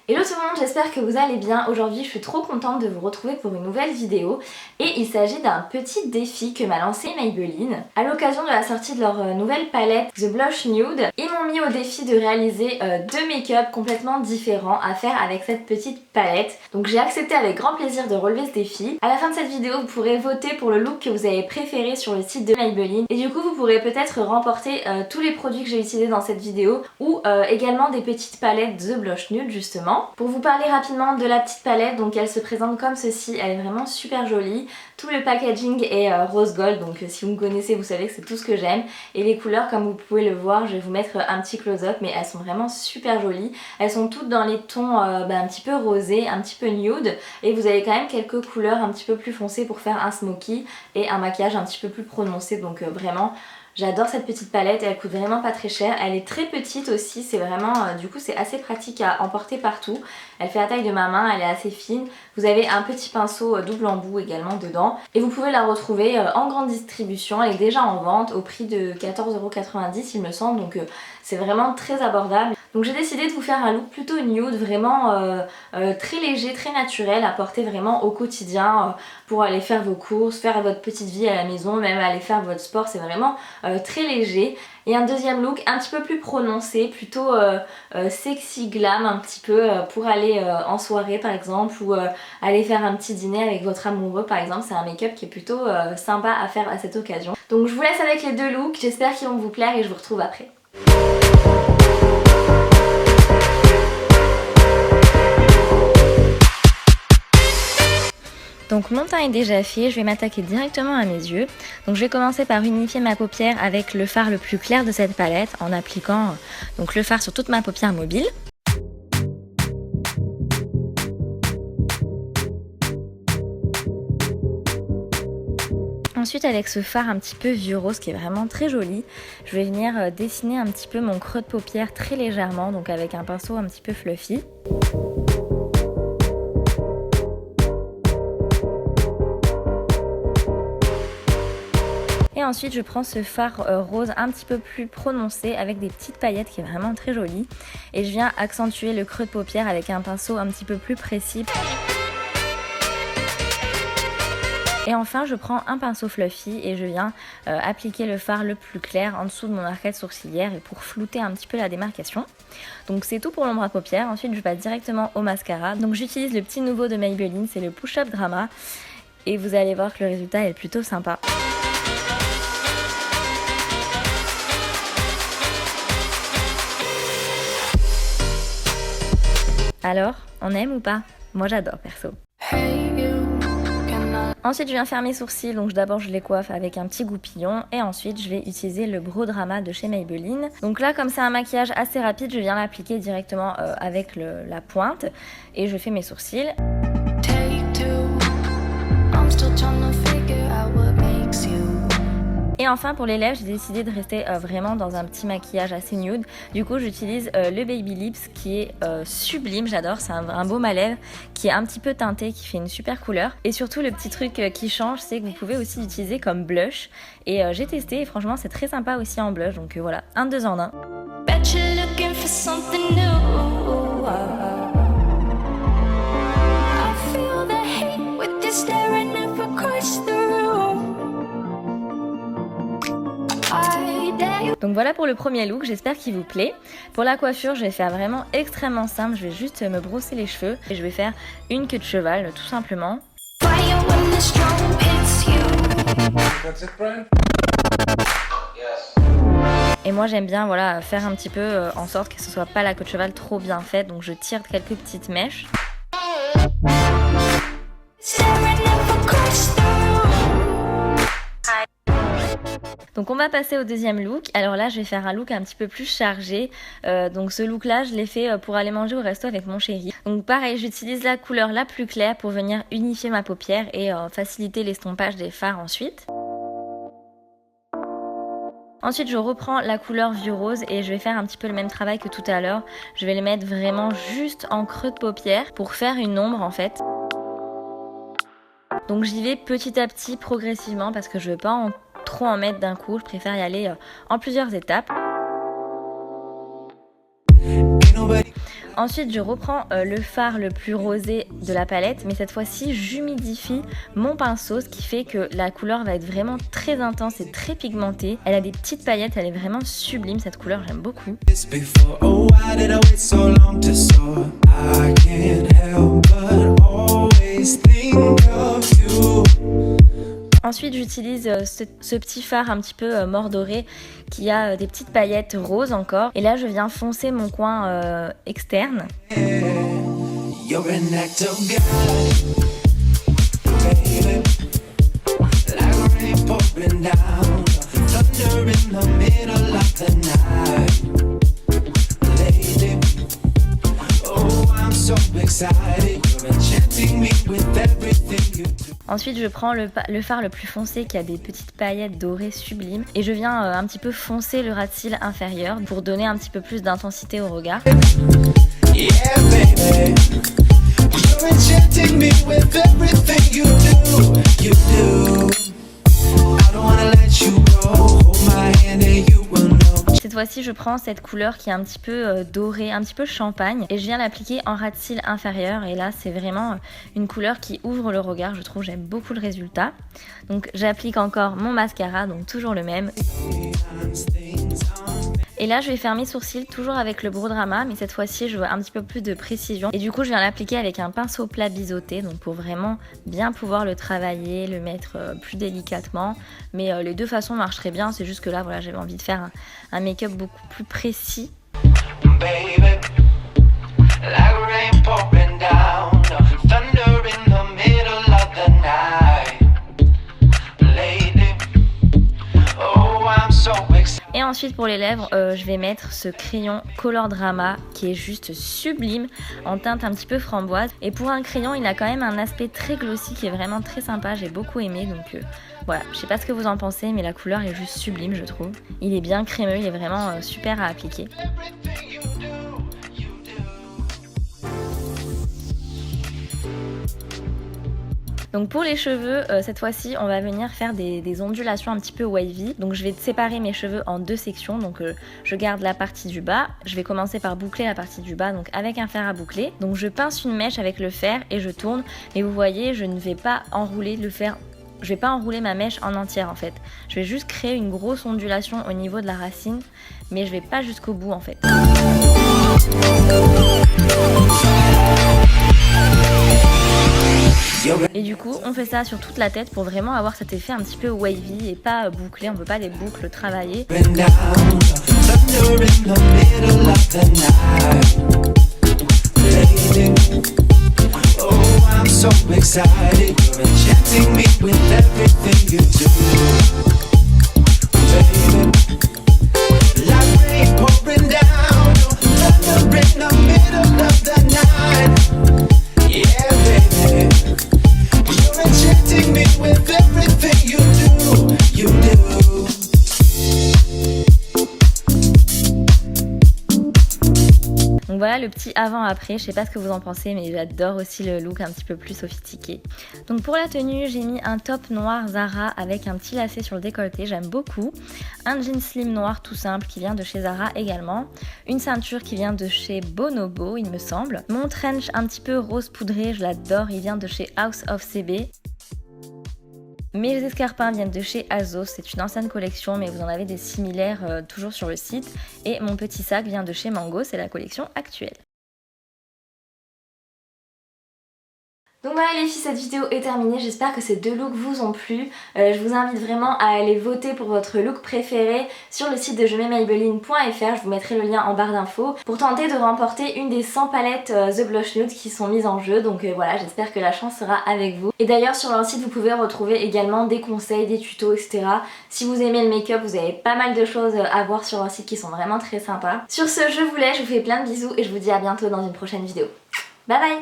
Hello tout le monde, j'espère que vous allez bien. Aujourd'hui je suis trop contente de vous retrouver pour une nouvelle vidéo et il s'agit d'un petit défi que m'a lancé Maybelline. À l'occasion de la sortie de leur nouvelle palette The Blush Nude, ils m'ont mis au défi de réaliser deux make-up complètement différents à faire avec cette petite palette. Donc j'ai accepté avec grand plaisir de relever ce défi. À la fin de cette vidéo vous pourrez voter pour le look que vous avez préféré sur le site de Maybelline et du coup vous pourrez peut-être remporter tous les produits que j'ai utilisés dans cette vidéo ou également des petites palettes The Blush Nude justement. Pour vous parler rapidement de la petite palette, donc elle se présente comme ceci, elle est vraiment super jolie. Tout le packaging est rose gold, donc si vous me connaissez vous savez que c'est tout ce que j'aime. Et les couleurs comme vous pouvez le voir, je vais vous mettre un petit close-up, mais elles sont vraiment super jolies. Elles sont toutes dans les tons un petit peu rosés, un petit peu nude. Et vous avez quand même quelques couleurs un petit peu plus foncées pour faire un smoky et un maquillage un petit peu plus prononcé, donc vraiment... J'adore cette petite palette, elle coûte vraiment pas très cher, elle est très petite aussi, c'est vraiment, du coup c'est assez pratique à emporter partout. Elle fait la taille de ma main, elle est assez fine. Vous avez un petit pinceau double embout également dedans. Et vous pouvez la retrouver en grande distribution, elle est déjà en vente au prix de 14,90 € il me semble, donc c'est vraiment très abordable. Donc j'ai décidé de vous faire un look plutôt nude, vraiment très léger, très naturel, à porter vraiment au quotidien pour aller faire vos courses, faire votre petite vie à la maison, même aller faire votre sport, c'est vraiment très léger. Et un deuxième look un petit peu plus prononcé, plutôt sexy glam un petit peu pour aller en soirée par exemple ou aller faire un petit dîner avec votre amoureux par exemple. C'est un make-up qui est plutôt sympa à faire à cette occasion. Donc je vous laisse avec les deux looks, j'espère qu'ils vont vous plaire et je vous retrouve après. Donc mon teint est déjà fait, je vais m'attaquer directement à mes yeux. Donc je vais commencer par unifier ma paupière avec le fard le plus clair de cette palette en appliquant donc le fard sur toute ma paupière mobile. Ensuite avec ce fard un petit peu vieux rose qui est vraiment très joli, je vais venir dessiner un petit peu mon creux de paupière très légèrement, donc avec un pinceau un petit peu fluffy. Et ensuite je prends ce fard rose un petit peu plus prononcé avec des petites paillettes qui est vraiment très joli. Et je viens accentuer le creux de paupière avec un pinceau un petit peu plus précis. Et enfin je prends un pinceau fluffy et je viens appliquer le fard le plus clair en dessous de mon arcade sourcilière et pour flouter un petit peu la démarcation. Donc c'est tout pour l'ombre à paupières. Ensuite je passe directement au mascara. Donc j'utilise le petit nouveau de Maybelline, c'est le Push Up Drama. Et vous allez voir que le résultat est plutôt sympa. Alors, on aime ou pas? Moi j'adore perso. Ensuite je viens faire mes sourcils, donc d'abord je les coiffe avec un petit goupillon et ensuite je vais utiliser le Brow Drama de chez Maybelline. Donc là comme c'est un maquillage assez rapide, je viens l'appliquer directement avec la pointe et je fais mes sourcils. Et enfin pour les lèvres, j'ai décidé de rester vraiment dans un petit maquillage assez nude. Du coup j'utilise le Baby Lips qui est sublime, j'adore. C'est un baume à lèvres qui est un petit peu teinté, qui fait une super couleur. Et surtout le petit truc qui change, c'est que vous pouvez aussi l'utiliser comme blush. Et j'ai testé et franchement c'est très sympa aussi en blush. Donc voilà, un 2 en 1. Donc voilà pour le premier look, j'espère qu'il vous plaît. Pour la coiffure, je vais faire vraiment extrêmement simple, je vais juste me brosser les cheveux et je vais faire une queue de cheval tout simplement. Et moi j'aime bien voilà, faire un petit peu en sorte que ce soit pas la queue de cheval trop bien faite, donc je tire quelques petites mèches. Donc on va passer au deuxième look. Alors là je vais faire un look un petit peu plus chargé. Donc ce look là je l'ai fait pour aller manger au resto avec mon chéri. Donc pareil, j'utilise la couleur la plus claire pour venir unifier ma paupière et faciliter l'estompage des fards ensuite. Ensuite je reprends la couleur vieux rose et je vais faire un petit peu le même travail que tout à l'heure. Je vais les mettre vraiment juste en creux de paupière pour faire une ombre en fait. Donc j'y vais petit à petit, progressivement, parce que je veux pas trop en mettre d'un coup. Je préfère y aller en plusieurs étapes. Ensuite je reprends le fard le plus rosé de la palette, mais cette fois-ci j'humidifie mon pinceau, ce qui fait que la couleur va être vraiment très intense et très pigmentée. Elle a des petites paillettes, elle est vraiment sublime cette couleur, j'aime beaucoup. Ensuite j'utilise ce petit fard un petit peu mordoré qui a des petites paillettes roses encore. Et là je viens foncer mon coin externe. Ensuite je prends le fard le plus foncé qui a des petites paillettes dorées sublimes et je viens un petit peu foncer le ras de cils inférieur pour donner un petit peu plus d'intensité au regard. Cette fois-ci je prends cette couleur qui est un petit peu dorée, un petit peu champagne et je viens l'appliquer en ras de cils inférieur et là c'est vraiment une couleur qui ouvre le regard, je trouve, j'aime beaucoup le résultat. Donc j'applique encore mon mascara, donc toujours le même. Et là je vais faire mes sourcils toujours avec le Brow Drama, mais cette fois-ci je veux un petit peu plus de précision et du coup je viens l'appliquer avec un pinceau plat biseauté, donc pour vraiment bien pouvoir le travailler, le mettre plus délicatement, mais les deux façons marcheraient bien, c'est juste que là voilà, j'avais envie de faire un make-up beaucoup plus précis. Et ensuite pour les lèvres, je vais mettre ce crayon Color Drama qui est juste sublime en teinte un petit peu framboise. Et pour un crayon, il a quand même un aspect très glossy qui est vraiment très sympa, j'ai beaucoup aimé. Donc voilà, je sais pas ce que vous en pensez, mais la couleur est juste sublime je trouve. Il est bien crémeux, il est vraiment super à appliquer. Donc pour les cheveux, cette fois-ci on va venir faire des ondulations un petit peu wavy. Donc je vais séparer mes cheveux en deux sections. Donc je garde la partie du bas. Je vais commencer par boucler la partie du bas donc avec un fer à boucler. Donc je pince une mèche avec le fer et je tourne. Mais vous voyez, je ne vais pas enrouler le fer. Je vais pas enrouler ma mèche en entière en fait. Je vais juste créer une grosse ondulation au niveau de la racine. Mais je vais pas jusqu'au bout en fait. Et du coup on fait ça sur toute la tête pour vraiment avoir cet effet un petit peu wavy et pas bouclé, on veut pas des boucles travaillées. Donc voilà le petit avant-après, je sais pas ce que vous en pensez mais j'adore aussi le look un petit peu plus sophistiqué. Donc pour la tenue j'ai mis un top noir Zara avec un petit lacet sur le décolleté, j'aime beaucoup. Un jean slim noir tout simple qui vient de chez Zara également. Une ceinture qui vient de chez Bonobo il me semble. Mon trench un petit peu rose poudré, je l'adore, il vient de chez House of CB. Mes escarpins viennent de chez Azos, c'est une ancienne collection mais vous en avez des similaires toujours sur le site. Et mon petit sac vient de chez Mango, c'est la collection actuelle. Donc voilà les filles, cette vidéo est terminée, j'espère que ces deux looks vous ont plu. Je vous invite vraiment à aller voter pour votre look préféré sur le site de jemetsmaybelline.fr, je vous mettrai le lien en barre d'infos, pour tenter de remporter une des 100 palettes The Blush Nude qui sont mises en jeu. Donc voilà, j'espère que la chance sera avec vous. Et d'ailleurs sur leur site vous pouvez retrouver également des conseils, des tutos, etc. Si vous aimez le make-up, vous avez pas mal de choses à voir sur leur site qui sont vraiment très sympas. Sur ce, je vous laisse, je vous fais plein de bisous et je vous dis à bientôt dans une prochaine vidéo. Bye bye!